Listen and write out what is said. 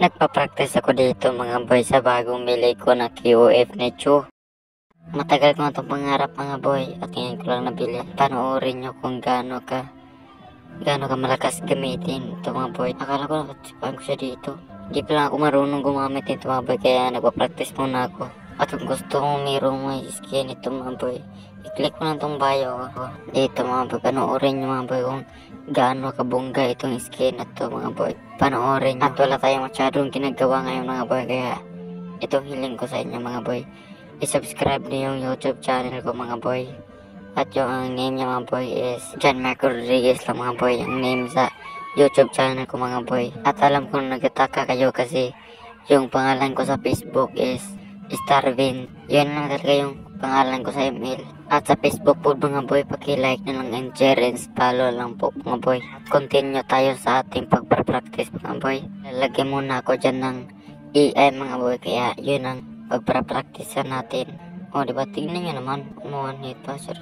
Nagpa-practice ako dito mga boy sa bagong bili ko na QOF Necho. Matagal ko na itong pangarap mga boy at ngayon ko lang nabili. Panoorin nyo kung gaano ka malakas gamitin ito mga boy. Akala ko nakatipan ko siya dito. Hindi pa lang ako marunong gumamit nito mga boy kaya nagpa-practice muna ako. At kung gusto mong mayroong may skin ito mga boy, i-click mo lang itong bio ko. Dito mga boy, panoorin nyo mga boy kung gaano kabongga itong skin na ito mga boy. Panoorin nyo. At wala tayong masyadong ginagawa ngayon mga boy kaya itong hiling ko sa inyo mga boy. I-subscribe niyo yung YouTube channel ko mga boy. At yung ang name niya mga boy is John Marco Rodriguez lang mga boy. Ang name sa YouTube channel ko mga boy. At alam ko nagtataka kayo kasi yung pangalan ko sa Facebook is Starvin. Yun lang talaga yung pangalan ko sa email. At sa Facebook po mga boy, paki-like na lang and share and follow lang po mga boy. Continue tayo sa ating pagpa-practice mga boy. Lalagyan muna ako dyan ng AI mga boy. Kaya yun ang pagpa-practice natin. O diba, tignan nyo naman. Umuhan hit pa sir.